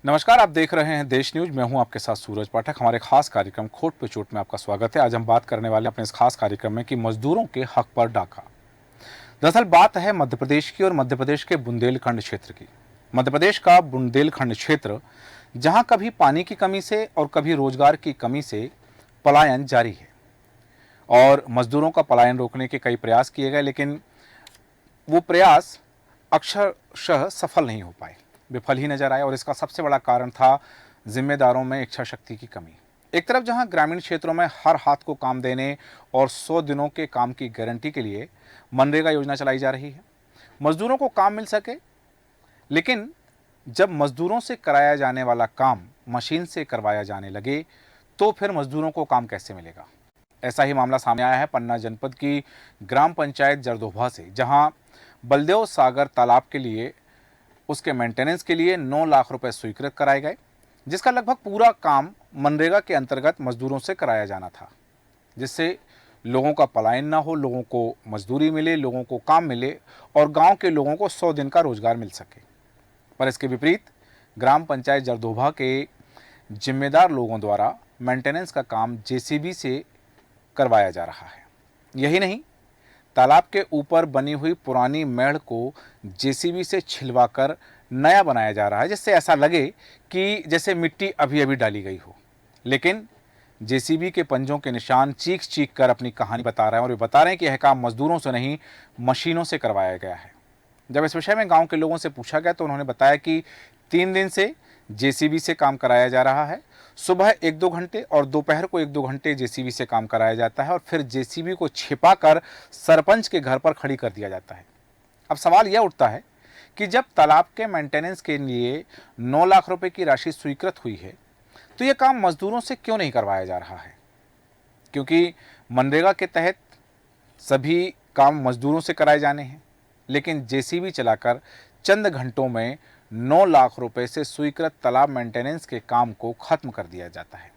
नमस्कार, आप देख रहे हैं देश न्यूज। मैं हूं आपके साथ सूरज पाठक। हमारे खास कार्यक्रम खोट पे चोट में आपका स्वागत है। आज हम बात करने वाले हैं अपने इस खास कार्यक्रम में कि मजदूरों के हक पर डाका। दरअसल बात है मध्य प्रदेश की और मध्य प्रदेश के बुंदेलखंड क्षेत्र की। मध्य प्रदेश का बुंदेलखंड क्षेत्र, जहां कभी पानी की कमी से और कभी रोजगार की कमी से पलायन जारी है और मजदूरों का पलायन रोकने के कई प्रयास किए गए, लेकिन वो प्रयास अक्षरशः सफल नहीं हो पाए, विफल ही नजर आए। और इसका सबसे बड़ा कारण था जिम्मेदारों में इच्छा शक्ति की कमी। एक तरफ जहां ग्रामीण क्षेत्रों में हर हाथ को काम देने और 100 दिनों के काम की गारंटी के लिए मनरेगा योजना चलाई जा रही है, मजदूरों को काम मिल सके, लेकिन जब मजदूरों से कराया जाने वाला काम मशीन से करवाया जाने लगे तो फिर मजदूरों को काम कैसे मिलेगा। ऐसा ही मामला सामने आया है पन्ना जनपद की ग्राम पंचायत जरदोभा से, जहां बलदेव सागर तालाब के लिए उसके मेंटेनेंस के लिए 9 लाख रुपए स्वीकृत कराए गए, जिसका लगभग पूरा काम मनरेगा के अंतर्गत मजदूरों से कराया जाना था, जिससे लोगों का पलायन ना हो, लोगों को मजदूरी मिले, लोगों को काम मिले और गांव के लोगों को 100 दिन का रोजगार मिल सके। पर इसके विपरीत ग्राम पंचायत जरदोभा के जिम्मेदार लोगों द्वारा मेंटेनेंस का काम जेसीबी से करवाया जा रहा है। यही नहीं, तालाब के ऊपर बनी हुई पुरानी मेढ़ को जेसीबी से छिलवाकर नया बनाया जा रहा है, जिससे ऐसा लगे कि जैसे मिट्टी अभी अभी डाली गई हो। लेकिन जेसीबी के पंजों के निशान चीख चीख कर अपनी कहानी बता रहे हैं और ये बता रहे हैं कि यह काम मजदूरों से नहीं, मशीनों से करवाया गया है। जब इस विषय में गांव के लोगों से पूछा गया तो उन्होंने बताया कि 3 दिन से जेसीबी से काम कराया जा रहा है। सुबह 1-2 घंटे और दोपहर को 1-2 घंटे जेसीबी से काम कराया जाता है और फिर जेसीबी को छिपाकर सरपंच के घर पर खड़ी कर दिया जाता है। अब सवाल यह उठता है कि जब तालाब के मेंटेनेंस के लिए 9 लाख रुपए की राशि स्वीकृत हुई है तो यह काम मजदूरों से क्यों नहीं करवाया जा रहा है? क्योंकि मनरेगा के तहत सभी काम मजदूरों से कराए जाने हैं, लेकिन जेसीबी चलाकर चंद घंटों में 9 लाख रुपए से स्वीकृत तालाब मेंटेनेंस के काम को खत्म कर दिया जाता है।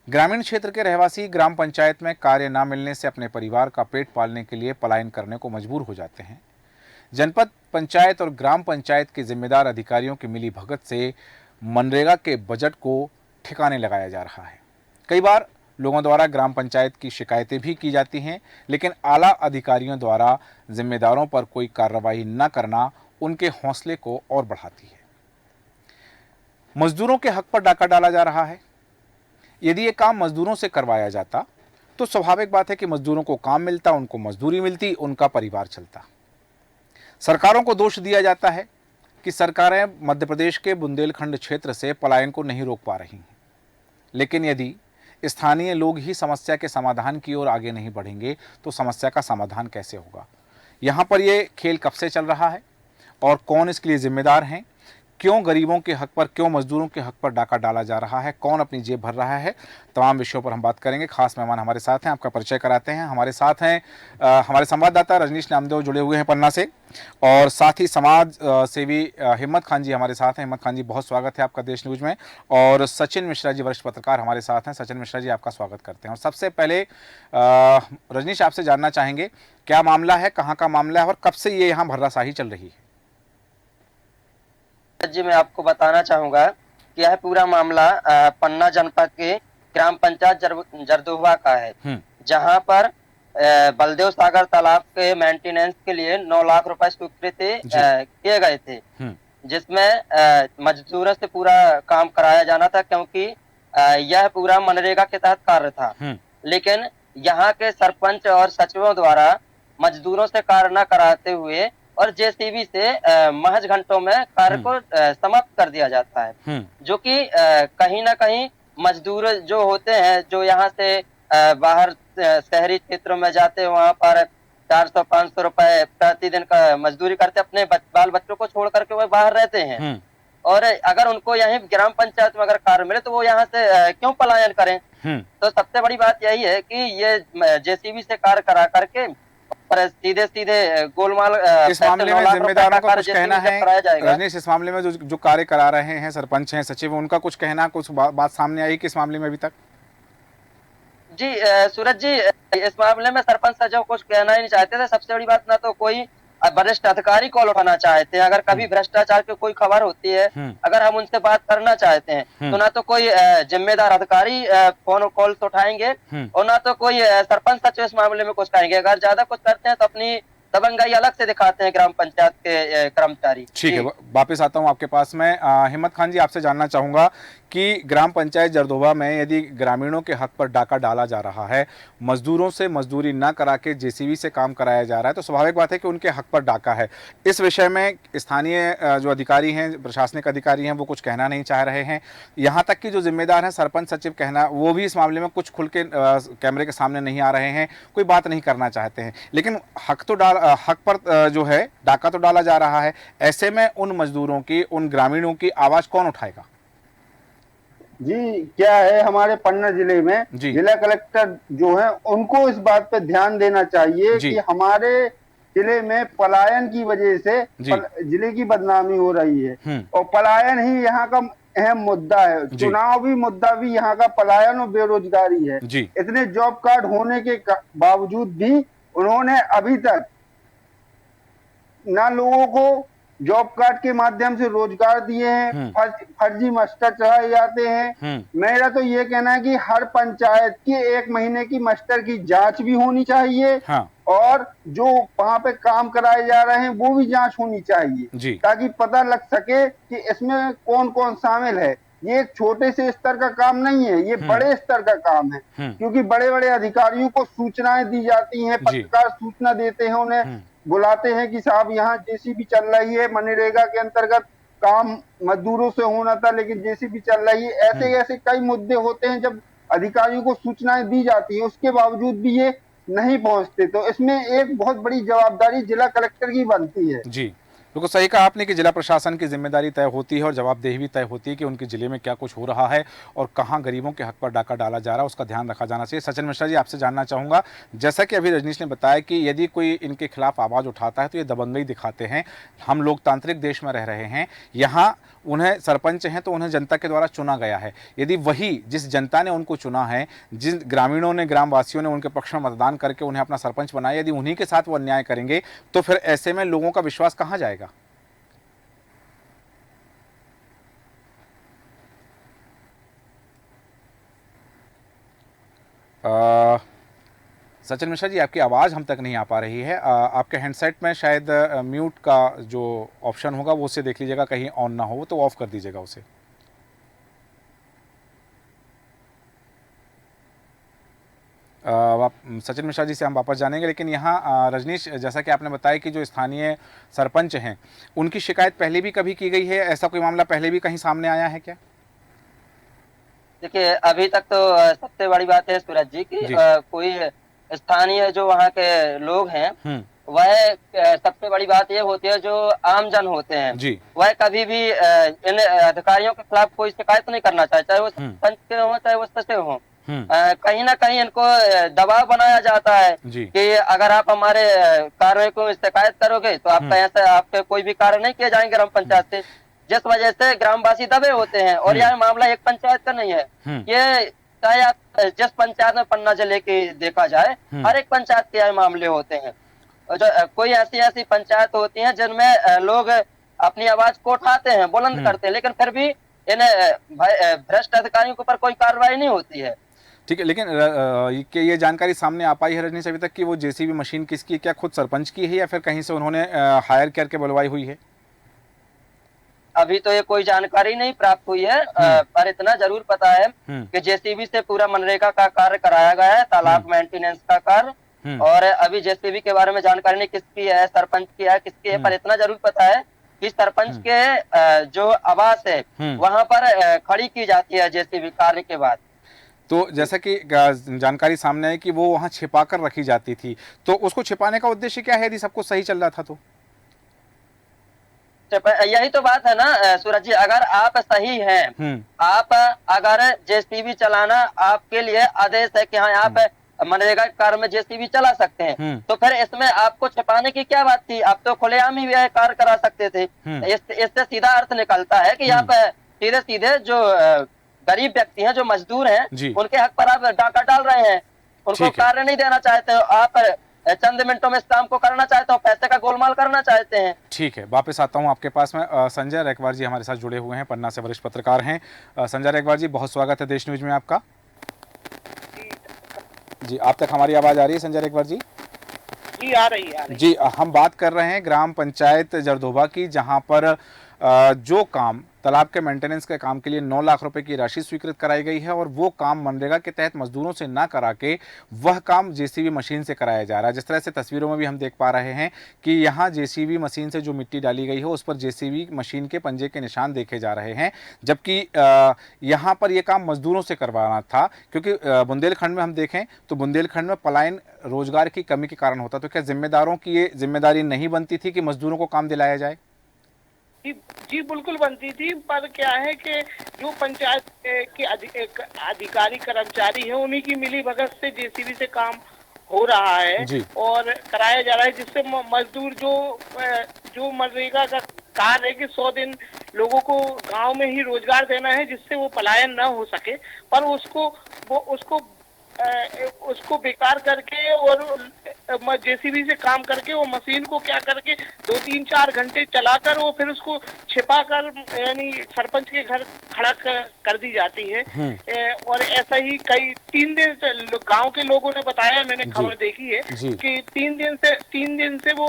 ग्रामीण क्षेत्र के रहवासी ग्राम पंचायत में कार्य न मिलने से अपने परिवार का पेट पालने के लिए पलायन करने को मजबूर हो जाते हैं। जनपद पंचायत और ग्राम पंचायत के जिम्मेदार अधिकारियों की मिली भगत से मनरेगा के बजट को ठिकाने लगाया जा रहा है। कई बार लोगों द्वारा ग्राम पंचायत की शिकायतें भी की जाती हैं, लेकिन आला अधिकारियों द्वारा जिम्मेदारों पर कोई कार्रवाई न करना उनके हौसले को और बढ़ाती है। मजदूरों के हक पर डाका डाला जा रहा है। यदि ये काम मजदूरों से करवाया जाता तो स्वाभाविक बात है कि मजदूरों को काम मिलता, उनको मजदूरी मिलती, उनका परिवार चलता। सरकारों को दोष दिया जाता है कि सरकारें मध्य प्रदेश के बुंदेलखंड क्षेत्र से पलायन को नहीं रोक पा रही हैं, लेकिन यदि स्थानीय लोग ही समस्या के समाधान की ओर आगे नहीं बढ़ेंगे तो समस्या का समाधान कैसे होगा? यहाँ पर ये खेल कब से चल रहा है और कौन इसके लिए जिम्मेदार हैं? क्यों गरीबों के हक पर, क्यों मजदूरों के हक पर डाका डाला जा रहा है? कौन अपनी जेब भर रहा है? तमाम विषयों पर हम बात करेंगे। खास मेहमान हमारे साथ हैं, आपका परिचय कराते हैं। हमारे साथ हैं हमारे संवाददाता रजनीश नामदेव जुड़े हुए हैं पन्ना से, और साथ ही समाज सेवी हिम्मत खान जी हमारे साथ हैं। हिम्मत खान जी, बहुत स्वागत है आपका देश न्यूज में। और सचिन मिश्रा जी, वरिष्ठ पत्रकार हमारे साथ हैं। सचिन मिश्रा जी, आपका स्वागत करते हैं। और सबसे पहले रजनीश, आपसे जानना चाहेंगे क्या मामला है, कहाँ का मामला है और कब से ये यहाँ भर्राशाही चल रही है? जी, मैं आपको बताना चाहूंगा कि यह पूरा मामला पन्ना जनपद के ग्राम पंचायत जरदोहा का है, जहां पर बलदेव सागर तालाब के मेंटेनेंस के लिए 9 लाख रुपए स्वीकृत किए गए थे, जिसमें मजदूरों से पूरा काम कराया जाना था, क्योंकि यह पूरा मनरेगा के तहत कार्य था। लेकिन यहाँ के सरपंच और सचिवों द्वारा मजदूरों से कार्य न कराते हुए और जेसीबी से महज घंटों में कार्य को समाप्त कर दिया जाता है, जो कि कहीं ना कहीं मजदूर जो होते हैं, जो यहाँ से बाहर शहरी क्षेत्रों में जाते हैं, वहां पर 400-500 रुपए प्रतिदिन का मजदूरी करते, अपने बाल बच्चों को छोड़ करके वो बाहर रहते हैं। और अगर उनको यहीं ग्राम पंचायत में अगर कार्य मिले तो वो यहाँ से क्यों पलायन करें? तो सबसे बड़ी बात यही है कि ये जेसीबी से कार्य करा करके पर सीधे सीधे गोलमाल इस मामले में जिम्मेदारों का कुछ कहना है रजनीश? इस मामले में जो कार्य करा रहे हैं सरपंच हैं, सचिव, उनका कुछ कहना, कुछ बात सामने आई कि इस मामले में अभी तक? जी सूरज जी, इस मामले में सरपंच सचिव कुछ कहना ही नहीं चाहते थे। सबसे बड़ी बात, ना तो कोई वरिष्ठ अधिकारी कॉल उठाना चाहते हैं, अगर कभी भ्रष्टाचार की कोई खबर होती है, अगर हम उनसे बात करना चाहते हैं, तो ना तो कोई जिम्मेदार अधिकारी फोन कॉल उठाएंगे और ना तो कोई सरपंच सचिव इस मामले में कुछ करेंगे। अगर ज्यादा कुछ करते हैं तो अपनी दबंगाई अलग से दिखाते हैं ग्राम पंचायत के कर्मचारी। ठीक है, वापस आता हूं आपके पास में। हिम्मत खान जी, आपसे जानना चाहूंगा कि ग्राम पंचायत जरदोहा में यदि ग्रामीणों के हक पर डाका डाला जा रहा है, मजदूरों से मजदूरी ना करा के जेसीबी से काम कराया जा रहा है, तो स्वाभाविक बात है कि उनके हक पर डाका है। इस विषय में स्थानीय जो अधिकारी हैं, प्रशासनिक अधिकारी हैं, वो कुछ कहना नहीं चाह रहे हैं। यहाँ तक कि जो जिम्मेदार हैं सरपंच सचिव कहना, वो भी इस मामले में कुछ खुल के कैमरे के सामने नहीं आ रहे हैं, कोई बात नहीं करना चाहते हैं। लेकिन हक पर जो है डाका तो डाला जा रहा है। ऐसे में उन मजदूरों की, उन ग्रामीणों की आवाज कौन उठाएगा? जी, क्या है, हमारे पन्ना जिले में जिला कलेक्टर जो है उनको इस बात पे ध्यान देना चाहिए कि हमारे जिले में पलायन की वजह से जिले की बदनामी हो रही है और पलायन ही यहाँ का अहम मुद्दा है। चुनावी मुद्दा भी यहाँ का पलायन और बेरोजगारी है। इतने जॉब कार्ड होने के बावजूद भी उन्होंने अभी तक ना लोगों को जॉब कार्ड के माध्यम से रोजगार दिए हैं, फर्जी मास्टर चढ़ाए जाते हैं। मेरा तो ये कहना है कि हर पंचायत की 1 महीने की मास्टर की जांच भी होनी चाहिए और जो वहां पे काम कराए जा रहे हैं वो भी जांच होनी चाहिए, ताकि पता लग सके कि इसमें कौन कौन शामिल है। ये एक छोटे से स्तर का काम नहीं है, ये बड़े स्तर का काम है, क्योंकि बड़े बड़े अधिकारियों को सूचनाएं दी जाती हैं, पत्रकार सूचना देते हैं, उन्हें बुलाते हैं कि साहब यहाँ जेसीबी चल रही है, मनरेगा के अंतर्गत काम मजदूरों से होना था लेकिन जेसीबी चल रही है। ऐसे ऐसे कई मुद्दे होते हैं, जब अधिकारियों को सूचनाएं दी जाती है उसके बावजूद भी ये नहीं पहुंचते, तो इसमें एक बहुत बड़ी जवाबदारी जिला कलेक्टर की बनती है। जी, बिल्कुल सही कहा आपने कि जिला प्रशासन की जिम्मेदारी तय होती है और जवाबदेही भी तय होती है कि उनके जिले में क्या कुछ हो रहा है और कहां गरीबों के हक पर डाका डाला जा रहा है, उसका ध्यान रखा जाना चाहिए। सचिन मिश्रा जी, आपसे जानना चाहूंगा, जैसा कि अभी रजनीश ने बताया कि यदि कोई इनके खिलाफ आवाज उठाता है तो ये दबंगई दिखाते हैं। हम लोकतांत्रिक देश में रह रहे हैं, यहाँ उन्हें सरपंच हैं तो उन्हें जनता के द्वारा चुना गया है। यदि वही जिस जनता ने उनको चुना है, जिन ग्रामीणों ने, ग्रामवासियों ने उनके पक्ष में मतदान करके उन्हें अपना सरपंच बनाया, यदि उन्हीं के साथ वो अन्याय करेंगे तो फिर ऐसे में लोगों का विश्वास कहां जाएगा? सचिन मिश्रा जी, आपकी आवाज़ हम तक नहीं आ पा रही है। आपके हैंडसेट में शायद म्यूट का जो ऑप्शन होगा वो उसे देख लीजिएगा, कहीं ऑन ना हो तो ऑफ कर दीजिएगा उसे। सचिन मिश्रा जी से हम वापस जानेंगे, लेकिन यहाँ रजनीश, जैसा कि आपने बताया कि जो स्थानीय सरपंच हैं उनकी शिकायत पहले भी कभी की गई है, ऐसा कोई मामला पहले भी कहीं सामने आया है क्या? देखिए, अभी तक तो सबसे बड़ी बात है सूरज जी की कोई स्थानीय जो वहाँ के लोग हैं वह सबसे बड़ी बात ये होती है, जो आम जन होते हैं वह कभी भी इन अधिकारियों के खिलाफ कोई शिकायत नहीं करना चाहे, चाहे वो सरपंच के हो चाहे वो सचिव हो। कहीं ना कहीं इनको दबाव बनाया जाता है कि अगर आप हमारे कार्य को शिकायत करोगे तो आपका ऐसा आपके कोई भी कार्य नहीं किए जाएंगे ग्राम पंचायत से, जिस वजह से ग्रामवासी दबे होते हैं। और यह मामला एक पंचायत का नहीं है, ये चाहे आप जिस पंचायत में पन्ना जिले के देखा जाए, हर एक पंचायत के यह मामले होते हैं। जो कोई ऐसी पंचायत होती हैं जिनमें लोग अपनी आवाज को उठाते हैं, बुलंद करते हैं, लेकिन फिर भी इन भ्रष्ट अधिकारियों के ऊपर कोई कार्रवाई नहीं होती है। ठीक है, लेकिन ये जानकारी सामने आ पाई है रजनीश अभी तक कि वो जेसीबी मशीन किसकी, क्या खुद सरपंच की है या फिर कहीं से उन्होंने हायर करके बुलवाई हुई है? अभी तो ये कोई जानकारी नहीं प्राप्त हुई है, पर इतना जरूर पता है कि जेसीबी से पूरा मनरेगा का कार्य कराया गया है, तालाब मेंटेनेंस का कार्य। और अभी जेसीबी के बारे में जानकारी नहीं किसकी है, सरपंच की है, किसकी है, पर इतना जरूर पता है कि सरपंच के जो आवास है वहां पर खड़ी की जाती है जेसीबी कार्य के बाद। तो जैसा कि जानकारी सामने है कि वो वहां छिपा कर रखी जाती थी, तो उसको छिपाने का उद्देश्य क्या है यदि सब कुछ सही चल रहा था तो? यही तो बात है ना सूरज जी, अगर आप सही हैं, आप अगर जेसीबी चलाना आपके लिए आदेश है कि हाँ आप मनरेगा कार्य में जेसीबी चला सकते हैं, तो फिर इसमें आपको छिपाने की क्या बात थी? आप तो खुलेआम ही यह कार्य करा सकते थे। इससे सीधा अर्थ निकलता है कि आप सीधे सीधे जो गरीब व्यक्ति हैं, जो मजदूर हैं, उनके हक पर आप डाका डाल रहे हैं, उनको कार्य नहीं देना चाहते हो। आप चंद मिनटों में इस काम को करना चाहता हूँ, पैसे का गोलमाल करना चाहते हैं। ठीक है, वापस आता हूँ आपके पास में। संजय रैकवार जी हमारे साथ जुड़े हुए हैं, पन्ना से वरिष्ठ पत्रकार हैं। संजय रैकवार जी, बहुत स्वागत है देश न्यूज में आपका। जी, आप तक हमारी आवाज़ आ रही है संजय रैकवार जी? जी आ रही है। जी, हम बात कर रहे हैं ग्राम पंचायत जरदोबा की, जहां पर जो काम तालाब के मेंटेनेंस के काम के लिए 9 लाख रुपए की राशि स्वीकृत कराई गई है और वो काम मनरेगा के तहत मजदूरों से ना करा के वह काम जेसीबी मशीन से कराया जा रहा है। जिस तरह से तस्वीरों में भी हम देख पा रहे हैं कि यहाँ जेसीबी मशीन से जो मिट्टी डाली गई है उस पर जेसीबी मशीन के पंजे के निशान देखे जा रहे हैं, जबकि यहाँ पर यह काम मजदूरों से करवाना था, क्योंकि बुंदेलखंड में हम देखें तो बुंदेलखंड में पलायन रोजगार की कमी के कारण होता। तो क्या जिम्मेदारों की ये जिम्मेदारी नहीं बनती थी कि मजदूरों को काम दिलाया जाए? जी बिल्कुल बनती थी, पर क्या है कि जो पंचायत के अधिकारी कर्मचारी हैं उन्हीं की मिली भगत से जेसीबी से काम हो रहा है और कराया जा रहा है, जिससे मजदूर जो मनरेगा का कार्य है कि 100 दिन लोगों को गांव में ही रोजगार देना है जिससे वो पलायन न हो सके, पर उसको बेकार करके और जेसीबी से काम करके वो मशीन को क्या करके 2-3-4 घंटे चलाकर वो फिर उसको छिपा कर यानी सरपंच के घर खड़ा कर दी जाती है। और ऐसा ही कई 3 दिन से गांव के लोगों ने बताया, मैंने खबर देखी है कि 3 दिन से वो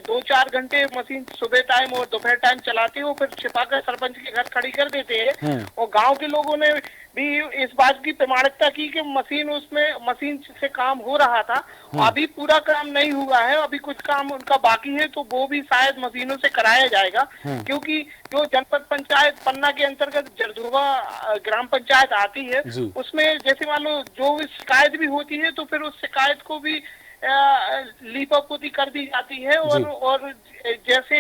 2-4 घंटे मशीन सुबह टाइम और दोपहर टाइम चलाते हो, फिर छिपा कर सरपंच के घर खड़ी कर देते हैं। और गाँव के लोगों ने भी इस बात की प्रमाणिकता की कि मशीन से काम हो रहा था। अभी पूरा काम नहीं हुआ है, अभी कुछ काम उनका बाकी है, तो वो भी शायद मशीनों से कराया जाएगा, क्योंकि जो जनपद पंचायत पन्ना के अंतर्गत जरदोबा ग्राम पंचायत आती है उसमें जैसे मान लो जो भी शिकायत भी होती है तो फिर उस शिकायत को भी लीपापोती कर दी जाती है और जैसे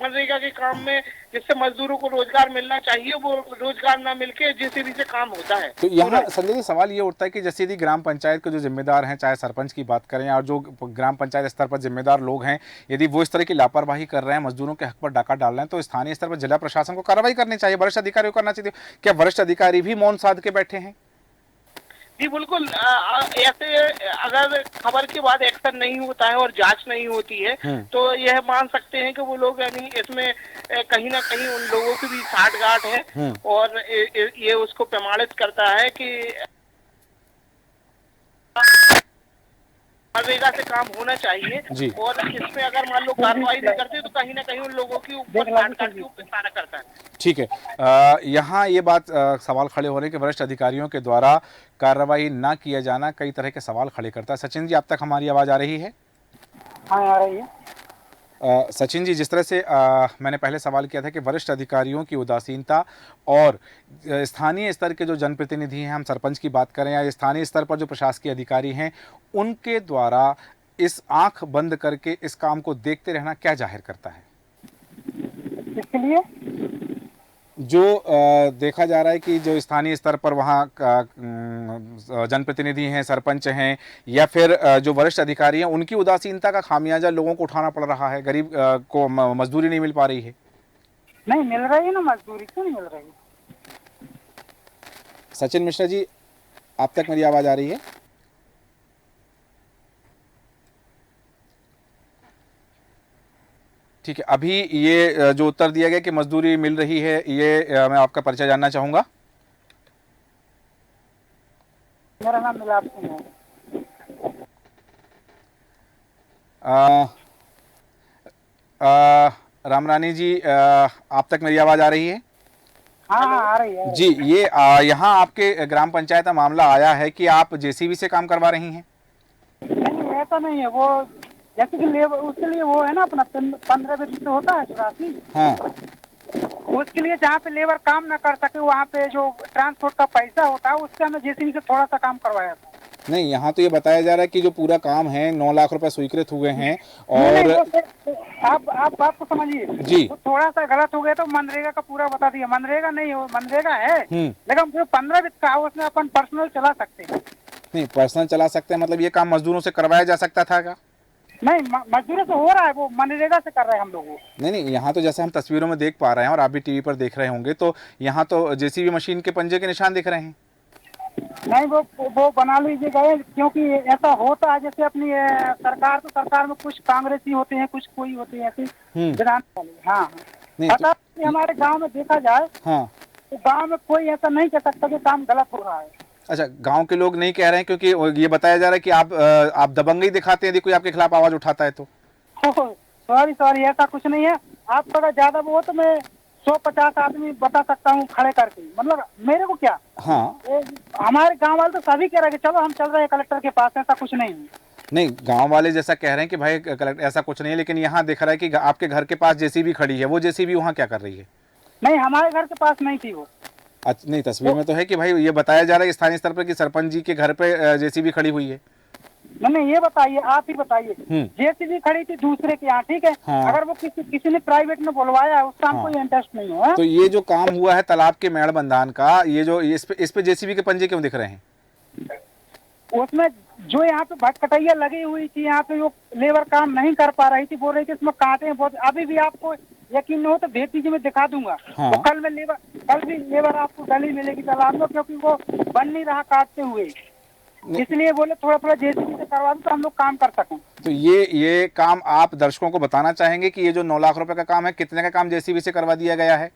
मनरेगा के काम में जिससे मजदूरों को रोजगार मिलना चाहिए वो रोजगार ना मिलके जेसीबी से काम होता है। तो यहाँ संजय जी सवाल ये उठता है कि जैसे यदि ग्राम पंचायत के जो जिम्मेदार हैं, चाहे सरपंच की बात करें और जो ग्राम पंचायत स्तर पर जिम्मेदार लोग हैं, यदि वो इस तरह की लापरवाही कर रहे हैं, मजदूरों के हक पर डाका डाल रहे हैं, तो स्थानीय स्तर पर जिला प्रशासन को कार्रवाई करनी चाहिए, वरिष्ठ अधिकारियों को करना चाहिए। क्या वरिष्ठ अधिकारी भी मौन साध के बैठे हैं? जी बिल्कुल, ऐसे अगर खबर के बाद एक्शन नहीं होता है और जांच नहीं होती है तो यह मान सकते हैं कि वो लोग यानी इसमें कहीं ना कहीं उन लोगों की भी साठगांठ है और ये उसको प्रमाणित करता है कि मनरेगा से काम होना चाहिए और इसमें अगर मान लो कार्रवाई नहीं करते तो कहीं ना कहीं उन लोगों के ऊपर साठगांठ के ऊपर इशारा करता है। ठीक है, यहाँ ये बात सवाल खड़े हो रहे हैं कि वरिष्ठ अधिकारियों के द्वारा कार्रवाई ना किया जाना कई तरह के सवाल खड़े करता है। सचिन जी, आप तक हमारी आवाज़ आ रही है? हाँ, आ रही है। सचिन जी, जिस तरह से मैंने पहले सवाल किया था कि वरिष्ठ अधिकारियों की उदासीनता और स्थानीय स्तर के जो जनप्रतिनिधि हैं, हम सरपंच की बात करें या स्थानीय स्तर पर जो प्रशासकीय अधिकारी हैं, उनके द्वारा इस आंख बंद करके इस काम को देखते रहना क्या जाहिर करता है? इसके लिए जो देखा जा रहा है कि जो स्थानीय स्तर पर वहाँ जनप्रतिनिधि हैं, सरपंच हैं या फिर जो वरिष्ठ अधिकारी हैं, उनकी उदासीनता का खामियाजा लोगों को उठाना पड़ रहा है। गरीब को मजदूरी नहीं मिल पा रही है। नहीं मिल रही है ना मजदूरी, क्यों नहीं मिल रही? सचिन मिश्रा जी, आप तक मेरी आवाज़ आ रही है? ठीक है, अभी ये जो उत्तर दिया गया कि मजदूरी मिल रही है, ये मैं आपका परिचय जानना चाहूंगा। मेरा नाम मिलाप सिंह है। रामरानी जी, आप तक मेरी आवाज़ आ रही है? हाँ आ रही है जी। ये यहाँ आपके ग्राम पंचायत का मामला आया है कि आप जेसीबी से काम करवा रही हैं? नहीं, ऐसा नहीं है। वो जैसे कि लेबर उसके लिए वो है ना अपना 15-20 होता है राशि। हाँ। उसके लिए जहाँ पे लेबर काम ना कर सके वहाँ पे जो ट्रांसपोर्ट का पैसा होता है उससे हमें जेसीबी से थोड़ा सा काम करवाया था। नहीं, यहाँ तो ये बताया जा रहा है कि जो पूरा काम है 9 लाख रुपए स्वीकृत हुए हैं और आप बात को समझिए जी। तो थोड़ा सा गलत हो गया तो मनरेगा का पूरा बता दिया। मनरेगा नहीं हो, मनरेगा है लेकिन जो 15-20 का उसमें अपन पर्सनल चला सकते हैं। नहीं, पर्सनल चला सकते हैं मतलब ये काम मजदूरों से करवाया जा सकता था क्या? नहीं, मजदूरों से हो रहा है, वो मनरेगा से कर रहे हैं हम लोग। नहीं, यहाँ तो जैसे हम तस्वीरों में देख पा रहे हैं और आप भी टीवी पर देख रहे होंगे तो यहाँ तो जेसीबी मशीन के पंजे के निशान दिख रहे हैं। नहीं वो बना लीजिएगा, क्योंकि ऐसा होता है जैसे अपनी सरकार, तो सरकार में कुछ कांग्रेसी होते हैं, कुछ कोई होते हैं ऐसे विधान वाले। हाँ नहीं पता तो, हमारे गांव में देखा जाए हाँ, तो गांव में कोई ऐसा नहीं कह सकता कि काम गलत हो रहा है। अच्छा, गांव के लोग नहीं कह रहे हैं, क्योंकि ये बताया जा रहा है कि आप दबंगई दिखाते हैं यदि कोई आपके खिलाफ आवाज उठाता है तो। सॉरी, ऐसा कुछ नहीं है। आप अगर ज्यादा वो हो तो मैं 150 आदमी बता सकता हूँ खड़े करके, मतलब मेरे को क्या। हाँ, हमारे गांव वाले तो सभी कह रहे हैं कि चलो हम चल रहे हैं कलेक्टर के पास, ऐसा कुछ नहीं है। नहीं, गांव वाले जैसा कह रहे हैं कि भाई कलेक्टर ऐसा कुछ नहीं है, लेकिन यहाँ दिख रहा है कि आपके घर के पास जेसीबी खड़ी है, वो जेसीबी वहाँ क्या कर रही है? नहीं, हमारे घर के पास नहीं थी वो। अच्छा, नहीं, तस्वीर में तो है कि भाई ये बताया जा रहा है स्थानीय स्तर पर कि सरपंच जी के घर पे जेसीबी खड़ी हुई है। नहीं, ये बताइए, आप ही बताइए। जेसीबी खड़ी थी दूसरे के यहाँ, ठीक है। हाँ। अगर वो किसी ने प्राइवेट में बुलवाया है, उसका हमको इंटरेस्ट नहीं है। तो ये जो काम हुआ है तालाब के मेड़ बंधान का, ये जो इस पे जेसीबी के पंजे क्यों दिख रहे हैं? उसमें जो यहाँ पे भटकटैया लगी हुई थी, यहाँ पे वो लेबर काम नहीं कर पा रही थी, बोल रही थी इसमें कांटे हैं बहुत। अभी भी आपको यकीन नहीं हो तो भेज दीजिए, मैं दिखा दूंगा। हाँ। तो कल भी लेबर आपको गली मिलेगी तालाब में, क्योंकि वो बन नहीं रहा काटते हुए, इसलिए बोले थोड़ा थोड़ा जेसीबी से करवा दो तो हम लोग काम कर सकें। तो ये काम आप दर्शकों को बताना चाहेंगे कि ये जो 9 लाख रुपए का काम है, कितने का काम जेसीबी से करवा दिया गया है?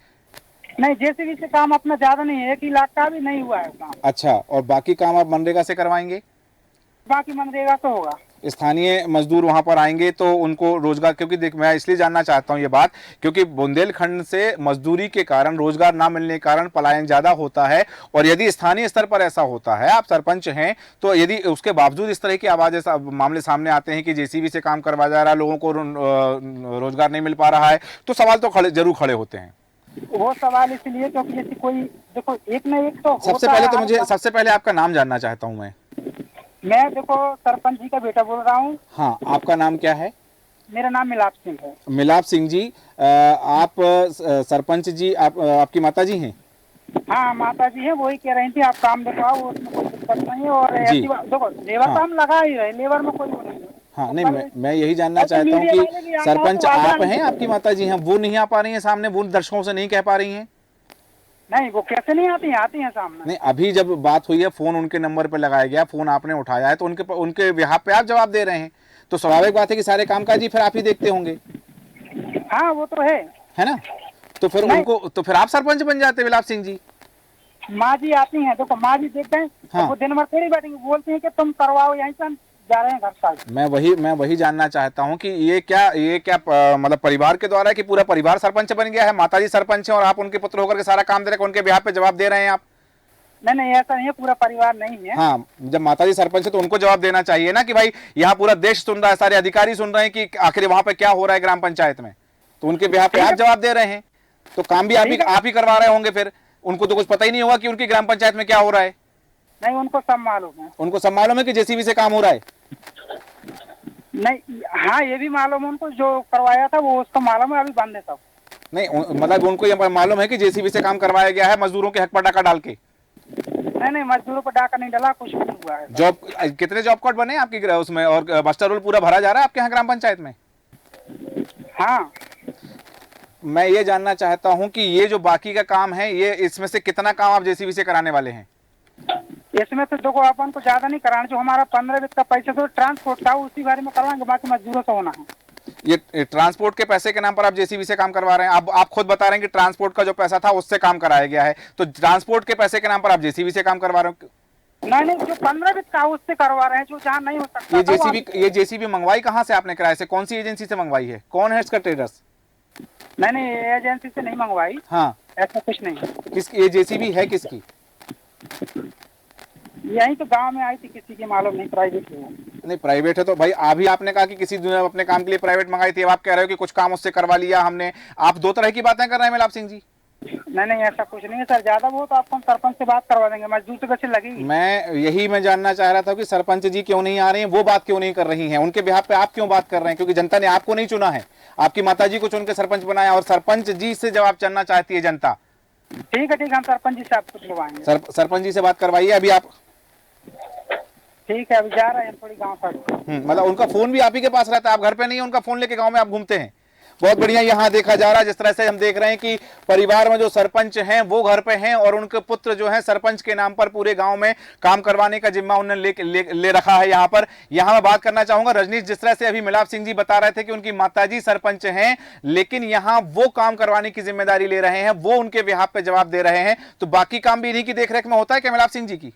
नहीं, जेसीबी से काम अपना ज्यादा नहीं है, 1 लाख का भी नहीं हुआ है काम। अच्छा, और बाकी काम आप मनरेगा से करवाएंगे? बाकी मनरेगा तो होगा। स्थानीय मजदूर वहां पर आएंगे तो उनको रोजगार, क्योंकि देख, मैं इसलिए जानना चाहता हूं ये बात, क्योंकि बुंदेलखंड से मजदूरी के कारण, रोजगार ना मिलने के कारण पलायन ज्यादा होता है। और यदि स्थानीय स्तर पर ऐसा होता है, आप सरपंच हैं, तो यदि उसके बावजूद इस तरह की आवाजें मामले सामने आते हैं कि जेसीबी से काम करवाया जा रहा है, लोगों को रोजगार नहीं मिल पा रहा है, तो सवाल तो जरूर खड़े होते हैं। वो सवाल इसलिए क्योंकि जैसे कोई, देखो, एक न एक तो सबसे पहले आपका नाम जानना चाहता हूं मैं देखो सरपंच जी का बेटा बोल रहा हूँ। हाँ, आपका नाम क्या है? मेरा नाम मिलाप सिंह है। मिलाप सिंह जी, आप सरपंच जी, आपकी माता जी हैं? हाँ, माता जी है, वही कह रही थी आप काम दिखाओ, उसमें कोई दिक्कत नहीं है। और देखो लेबर तो हम लगा ही रहे, लेबर में कोई नहीं है। हाँ, नहीं, मैं यही जानना चाहता हूँ कि सरपंच आप हैं, आपकी माता जी हैं, वो नहीं आ पा रही हैं सामने, वो दर्शकों से नहीं कह पा रही हैं? नहीं, वो कैसे नहीं आती हैं सामने। नहीं, अभी जब बात हुई है, फोन उनके नंबर पे लगाया गया, फोन आपने उठाया है, तो उनके बिहाफ पे आप जवाब दे रहे हैं, तो स्वाभाविक बात है कि सारे कामकाज ही फिर आप ही देखते होंगे। हाँ, वो तो है ना? तो फिर आप सरपंच बन जाते विलाप सिंह जी। माँ जी आती हैं, देखो माँ जी देखते हैं। हाँ। वो दिन भर थोड़ी बैठेंगे, बोलती हैं कि तुम करवाओ, यहीं से हम जा रहे हैं घर साथ। मैं वही जानना चाहता हूँ कि ये क्या मतलब परिवार के द्वारा है कि पूरा परिवार सरपंच बन गया है? माताजी सरपंच हैं और आप उनके पुत्र होकर के सारा काम दे रहे हैं, उनके बिहाफ पे जवाब दे रहे हैं आप? नहीं, ऐसा नहीं है, पूरा परिवार नहीं है। हाँ, जब माताजी सरपंच है तो उनको जवाब देना चाहिए ना कि भाई यहाँ पूरा देश सुन रहा है, सारे अधिकारी सुन रहे हैं कि आखिर वहां पे क्या हो रहा है ग्राम पंचायत में, तो उनके बिहाफ पे आप जवाब दे रहे हैं, तो काम भी आप ही करवा रहे होंगे। फिर उनको तो कुछ पता ही नहीं होगा कि उनकी ग्राम पंचायत में क्या हो रहा है। नहीं, उनको सब मालूम है। उनको सब मालूम है कि जेसीबी से काम हो रहा है? नहीं, हाँ, ये भी मालूम है उनको, जो करवाया था वो उसको मालूम है, अभी बंद है सब। नहीं, मतलब उनको ये मालूम है कि जेसीबी से काम करवाया गया है, मजदूरों के हक पर डाका डाल के? नहीं, मजदूरों पर डाका नहीं डाला, कुछ नहीं हुआ है। कितने जॉब कार्ड बने आपकी उसमें, और मास्टर रोल पूरा भरा जा रहा है आपके यहाँ ग्राम पंचायत में? हाँ, मैं ये जानना चाहता हूँ कि ये जो बाकी का काम है, ये इसमें से कितना काम आप जेसीबी से कराने वाले हैं? इसमें तो देखो अपन को ज्यादा नहीं कराना, जो हमारा 15 वित्त का पैसा तो ट्रांसपोर्ट का, उसी बारे में करवाएंगे, बाकी मजदूरों से होना है। ये ट्रांसपोर्ट के पैसे के नाम पर आप जेसीबी से काम करवा रहे हैं? आप खुद बता रहे हैं कि ट्रांसपोर्ट का जो पैसा था उससे काम कराया गया है, तो ट्रांसपोर्ट के पैसे के नाम पर आप जेसीबी से काम करवा रहे हो? नहीं, जो 15 वित्त का उससे करवा रहे हैं, जो जहाँ नहीं हो सकता। ये जेसीबी मंगवाई कहाँ से आपने? किराए से? कौन सी एजेंसी से मंगवाई है? कौन है इसका ट्रेडर्स? नहीं, एजेंसी से नहीं मंगवाई। हाँ, ऐसा कुछ नहीं। ये जेसीबी है किसकी? यही तो गांव में आई थी, किसी की मालूम नहीं, प्राइवेट है। नहीं, प्राइवेट है तो भाई अभी आपने कहा कि किसी ने अपने काम के लिए प्राइवेट मंगाई थी, अब आप कह रहे हो कि कुछ काम उससे करवा लिया हमने। आप दो तरह की बातें कर रहे हैं मिलाप सिंह जी। नहीं, ऐसा कुछ नहीं है सर, ज्यादा वो तो आपको हम सरपंच से बात करवा देंगे, मजदूर तो कैसे लगेगी। मैं जानना चाह रहा था कि सरपंच जी क्यों नहीं आ रही हैं, वो बात क्यों नहीं कर रही हैं, उनके बिहाफ पे आप क्यों बात कर रहे हैं? क्योंकि जनता ने आपको नहीं चुना है, आपकी माताजी को चुन के सरपंच बनाया, और सरपंच जी से जवाब जानना चाहती है जनता। ठीक है, हम सरपंच जी से आपको करवाएंगे। सरपंच जी से बात करवाइए अभी आप। ठीक है, अभी जा रहे हैं थोड़ी गाँव पर। मतलब उनका फोन भी आप ही के पास रहता है, आप घर पे नहीं है, उनका फोन लेके गाँव में आप घूमते हैं? बहुत बढ़िया। यहाँ देखा जा रहा है जिस तरह से हम देख रहे हैं कि परिवार में जो सरपंच हैं वो घर पे हैं और उनके पुत्र जो है सरपंच के नाम पर पूरे गांव में काम करवाने का जिम्मा उन्होंने ले रखा है। यहाँ पर मैं बात करना चाहूंगा रजनीश, जिस तरह से अभी मिलाप सिंह जी बता रहे थे कि उनकी माताजी सरपंच हैं, लेकिन यहाँ वो काम करवाने की जिम्मेदारी ले रहे हैं, वो उनके बिहाफ पे जवाब दे रहे हैं, तो बाकी काम भी इन्हीं की देखरेख में होता है क्या मिलाप सिंह जी की?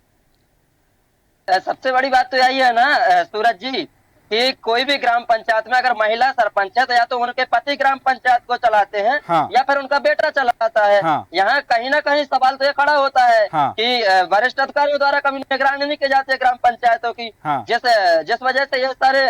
सबसे बड़ी बात तो यही है ना सूरज जी कि कोई भी ग्राम पंचायत में अगर महिला सरपंच है तो या तो उनके पति ग्राम पंचायत को चलाते हैं, हाँ। या फिर उनका बेटा चलाता है। हाँ। यहाँ कहीं ना कहीं सवाल तो ये खड़ा होता है, हाँ। कि वरिष्ठ अधिकारियों द्वारा कभी निगरानी नहीं की जाती है ग्राम पंचायतों की, हाँ। जिस वजह से ये सारे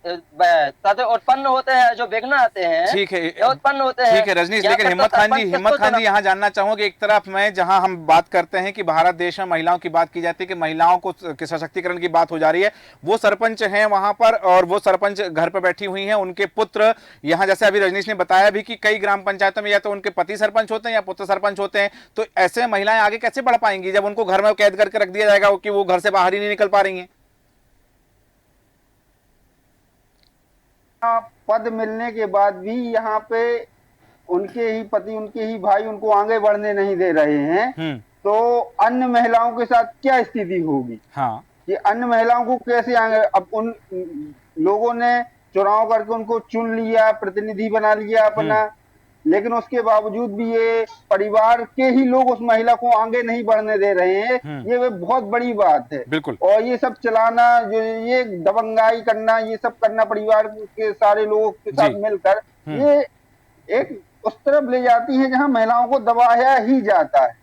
उत्पन्न होते हैं, जो विघ्न आते हैं, ठीक है, उत्पन्न होते हैं। ठीक है रजनीश, लेकिन हिम्मत खान जी यहाँ जानना चाहूंगा एक तरफ में जहां हम बात करते हैं कि भारत देश में महिलाओं की बात की जाती है कि महिलाओं को सशक्तिकरण की बात हो जा रही है, वो सरपंच हैं वहां पर और वो सरपंच घर पर बैठी हुई हैं, उनके पुत्र यहाँ जैसे अभी रजनीश ने बताया भी कि कई ग्राम पंचायतों में या तो उनके पति सरपंच होते हैं या पुत्र सरपंच होते हैं, तो ऐसे महिलाएं आगे कैसे बढ़ पाएंगी जब उनको घर में कैद करके रख दिया जाएगा कि वो घर से बाहर ही नहीं निकल पा रही हैं? पद मिलने के बाद भी यहाँ पे उनके ही पति, उनके ही भाई उनको आगे बढ़ने नहीं दे रहे हैं, तो अन्य महिलाओं के साथ क्या स्थिति होगी? हाँ। कि अन्य महिलाओं को कैसे आगे, अब उन लोगों ने चुनाव करके उनको चुन लिया, प्रतिनिधि बना लिया अपना, लेकिन उसके बावजूद भी ये परिवार के ही लोग उस महिला को आगे नहीं बढ़ने दे रहे हैं, ये बहुत बड़ी बात है। बिल्कुल। और ये सब चलाना, जो ये दबंगाई करना, ये सब करना परिवार के सारे लोगों के साथ मिलकर, ये एक उस तरफ ले जाती है जहां महिलाओं को दबाया ही जाता है,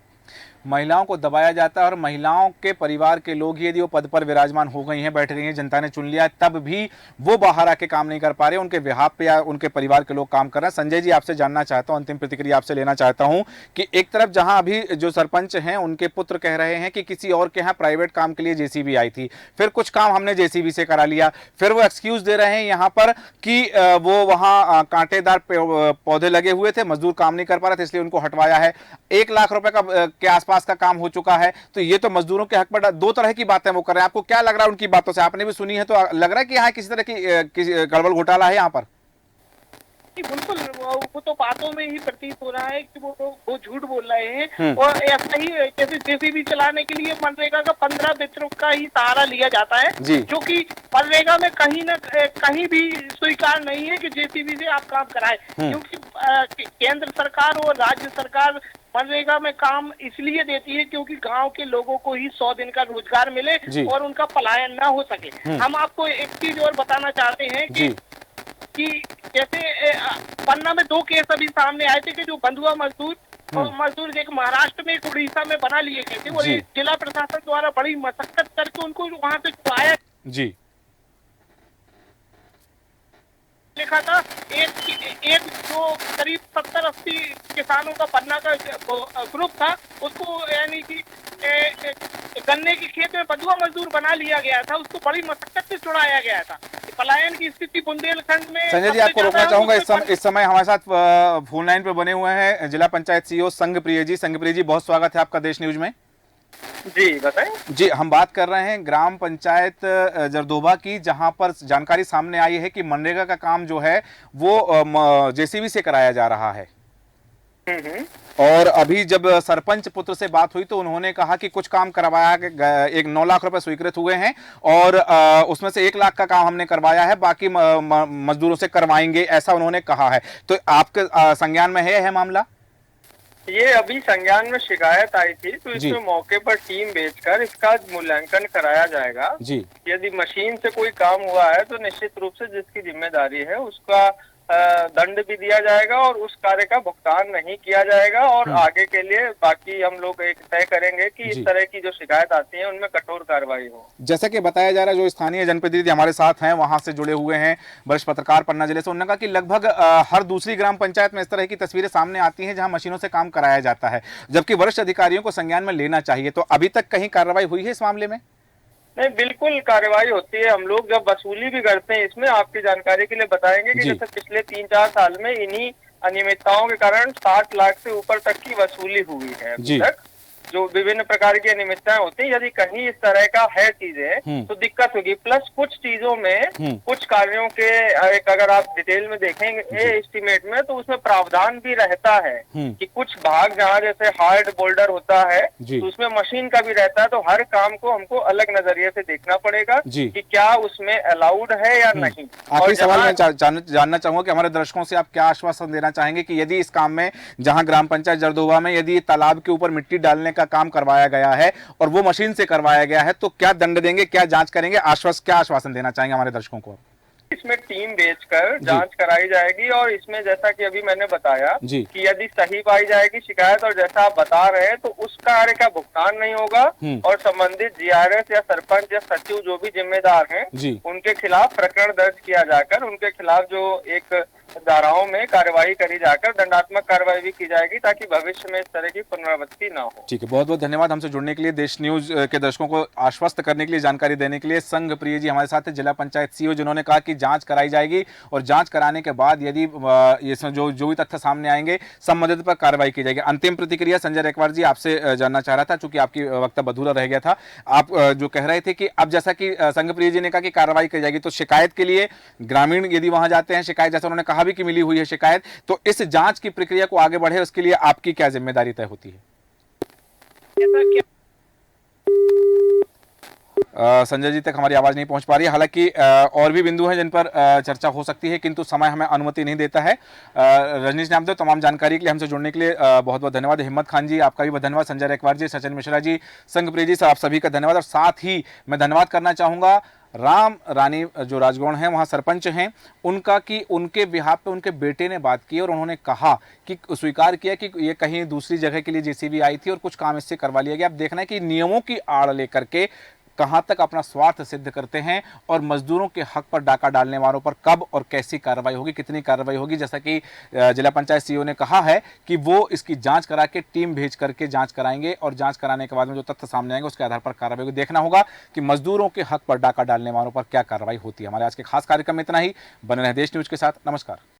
महिलाओं को दबाया जाता है और महिलाओं के परिवार के लोग यदि वो पद पर विराजमान हो गई हैं, बैठ गई हैं, जनता ने चुन लिया, तब भी वो बाहर आके काम नहीं कर पा रहे, उनके बिहाफ पे या उनके परिवार के लोग काम कर रहे हैं। संजय जी आपसे जानना चाहता हूं, अंतिम प्रतिक्रिया आपसे लेना चाहता हूं कि एक तरफ जहां अभी जो सरपंच हैं उनके पुत्र कह रहे हैं कि किसी और के यहाँ प्राइवेट काम के लिए जेसीबी आई थी, फिर कुछ काम हमने जेसीबी से करा लिया, फिर वो एक्सक्यूज दे रहे हैं यहाँ पर कि वो वहाँ कांटेदार पौधे लगे हुए थे, मजदूर काम नहीं कर पा रहे थे इसलिए उनको हटवाया है, 1 लाख रुपए के आसपास का काम हो चुका है। तो ये तो मजदूरों के हक पर दो तरह की बातें वो कर रहे हैं। आपको क्या लग रहा है उनकी बातों से? आपने भी सुनी है तो लग रहा है कि यहाँ किसी तरह की गड़बड़ घोटाला है यहाँ पर? बिल्कुल, वो तो बातों में ही प्रतीत हो रहा है कि वो झूठ बोल रहे हैं। और ऐसा ही जैसे जेसीबी चलाने के लिए मनरेगा का 15 मित्रों का ही सहारा लिया जाता है, जो कि मनरेगा में कहीं न कहीं भी स्वीकार नहीं है कि जेसीबी से आप काम कराएं, क्योंकि केंद्र सरकार और राज्य सरकार मनरेगा में काम इसलिए देती है क्योंकि गांव के लोगों को ही 100 दिन का रोजगार मिले और उनका पलायन ना हो सके। हम आपको एक चीज और बताना चाहते हैं कि जैसे पन्ना में 2 केस अभी सामने आए थे कि जो बंधुआ मजदूर एक महाराष्ट्र में, एक उड़ीसा में बना लिए गए थे, और जिला प्रशासन द्वारा बड़ी मशक्कत करके उनको वहां से छुड़ाया जी। लिखा था एक जो करीब 70-80 किसानों का पन्ना का ग्रुप था, उसको यानी कि गन्ने के खेत में बंधुआ मजदूर बना लिया गया था, उसको बड़ी मशक्कत से छुड़ाया गया था। पलायन की स्थिति बुंदेलखंड में। संजय जी आपको रोकना चाहूंगा, इस समय हमारे साथ फोन लाइन पे बने हुए हैं जिला पंचायत सीईओ संघप्रिय जी। संघप्रिय जी बहुत स्वागत है आपका देश न्यूज में। जी बताएं। जी हम बात कर रहे हैं ग्राम पंचायत जरदोबा की, जहां पर जानकारी सामने आई है कि मनरेगा का काम जो है वो जेसीबी से कराया जा रहा है। और अभी जब सरपंच पुत्र से बात हुई तो उन्होंने कहा कि कुछ काम करवाया, एक 9 लाख रुपए स्वीकृत हुए हैं और उसमें से 1 लाख का काम हमने करवाया है, बाकी मजदूरों से करवाएंगे, ऐसा उन्होंने कहा है। तो आपके संज्ञान में है यह मामला? ये अभी संज्ञान में शिकायत आई थी, तो इसमें मौके पर टीम भेजकर इसका मूल्यांकन कराया जाएगा जी। यदि मशीन से कोई काम हुआ है तो निश्चित रूप से जिसकी जिम्मेदारी है उसका दंड भी दिया जाएगा और उस कार्य का भुगतान नहीं किया जाएगा, और आगे के लिए बाकी हम लोग एक तय करेंगे कि इस तरह की जो शिकायत आती है उनमें कठोर कार्रवाई हो। जैसा कि बताया जा रहा है, जो स्थानीय जनप्रतिनिधि हमारे साथ हैं वहां से जुड़े हुए हैं, वरिष्ठ पत्रकार पन्ना जिले से, उन्होंने कहा कि लगभग हर दूसरी ग्राम पंचायत में इस तरह की तस्वीरें सामने आती हैं जहां मशीनों से काम कराया जाता है, जबकि वरिष्ठ अधिकारियों को संज्ञान में लेना चाहिए। तो अभी तक कहीं कार्रवाई हुई है इस मामले में? नहीं, बिल्कुल कार्रवाई होती है। हम लोग जब वसूली भी करते हैं, इसमें आपकी जानकारी के लिए बताएंगे कि जैसे पिछले 3-4 साल में इन्हीं अनियमितताओं के कारण 60 लाख से ऊपर तक की वसूली हुई है अभी तक, जो विभिन्न प्रकार की अनियमितताएं होती हैं, यदि कहीं इस तरह का है चीजें तो दिक्कत होगी। प्लस कुछ चीजों में कुछ कार्यों के एक अगर आप डिटेल में देखेंगे एस्टीमेट में तो उसमें प्रावधान भी रहता है कि कुछ भाग जहाँ जैसे हार्ड बोल्डर होता है तो उसमें मशीन का भी रहता है, तो हर काम को हमको अलग नजरिए से देखना पड़ेगा कि क्या उसमें अलाउड है या नहीं। आखिरी सवाल मैं जानना चाहूंगा कि हमारे दर्शकों से आप क्या आश्वासन देना चाहेंगे कि यदि इस काम में जहां ग्राम पंचायत जरदोहा में यदि तालाब के ऊपर मिट्टी डालने का काम करवाया गया है और वो मशीन से करवाया गया है तो क्या दंड देंगे, क्या जांच करेंगे, क्या आश्वासन देना चाहेंगे हमारे दर्शकों को? इसमें टीम भेजकर जांच कराई जाएगी और इसमें जैसा कि अभी मैंने बताया कि यदि सही पाई जाएगी शिकायत और जैसा आप बता रहे हैं तो उस कार्य का भुगतान नहीं होगा और संबंधित जीआरएस या सरपंच या सचिव जो भी जिम्मेदार हैं उनके खिलाफ प्रकरण दर्ज किया जाकर उनके खिलाफ जो एक धाराओं में कार्यवाही करी जाकर दंडात्मक कार्रवाई भी की जाएगी ताकि भविष्य में इस तरह की पुनरावृत्ति ना हो। ठीक है, बहुत बहुत धन्यवाद हमसे जुड़ने के लिए, देश न्यूज के दर्शकों को आश्वस्त करने के लिए, जानकारी देने के लिए। संघ प्रिय जी हमारे साथ है, जिला पंचायत सीईओ, जिन्होंने कहा कि जांच कराई जाएगी और जांच कराने के बाद यदि इसमें जो भी तथ्य सामने आएंगे संबंधित पर कार्रवाई की जाएगी। अंतिम प्रतिक्रिया संजय रेकवार जी आपसे जानना चाह रहा था, चूंकि आपकी वक्तव्य अधूरा रह गया था। आप जो कह रहे थे कि अब जैसा कि संघ प्रिय जी ने कहा कि कार्रवाई की जाएगी, तो शिकायत के लिए ग्रामीण यदि वहां जाते हैं, शिकायत जैसा उन्होंने कहा भी कि मिली हुई है शिकायत, तो इस जांच की प्रक्रिया को आगे बढ़े उसके लिए आपकी क्या जिम्मेदारी तय होती है? संजय जी तक हमारी आवाज नहीं पहुंच पा रही है। हालांकि और भी बिंदु हैं जिन पर चर्चा हो सकती है, किंतु समय हमें अनुमति नहीं देता है। रजनीश नामदेव, तमाम जानकारी के लिए हमसे जुड़ने के लिए बहुत बहुत धन्यवाद। हिम्मत खान जी आपका भी बहुत धन्यवाद। संजय रेकवार जी, सचिन मिश्रा जी, संघ प्रिय जी, आप सभी का धन्यवाद। और साथ ही मैं धन्यवाद करना चाहूंगा राम रानी जो राजगौड़ हैं, वहाँ सरपंच हैं, उनका कि उनके बिहाफ पे उनके बेटे ने बात की और उन्होंने कहा कि स्वीकार किया कि ये कहीं दूसरी जगह के लिए जेसीबी आई थी और कुछ काम इससे करवा लिया गया। अब देखना है कि नियमों की आड़ लेकर के कहां तक अपना स्वार्थ सिद्ध करते हैं और मजदूरों के हक पर डाका डालने वालों पर कब और कैसी कार्रवाई होगी, कितनी कार्रवाई होगी। जैसा कि जिला पंचायत सीईओ ने कहा है कि वो इसकी जांच करा के टीम भेज करके जांच कराएंगे और जांच कराने के बाद में जो तथ्य सामने आएंगे उसके आधार पर कार्रवाई होगी। देखना होगा कि मजदूरों के हक पर डाका डालने वालों पर क्या कार्रवाई होती है। हमारे आज के खास कार्यक्रम में इतना ही। बने रहे देश न्यूज के साथ। नमस्कार।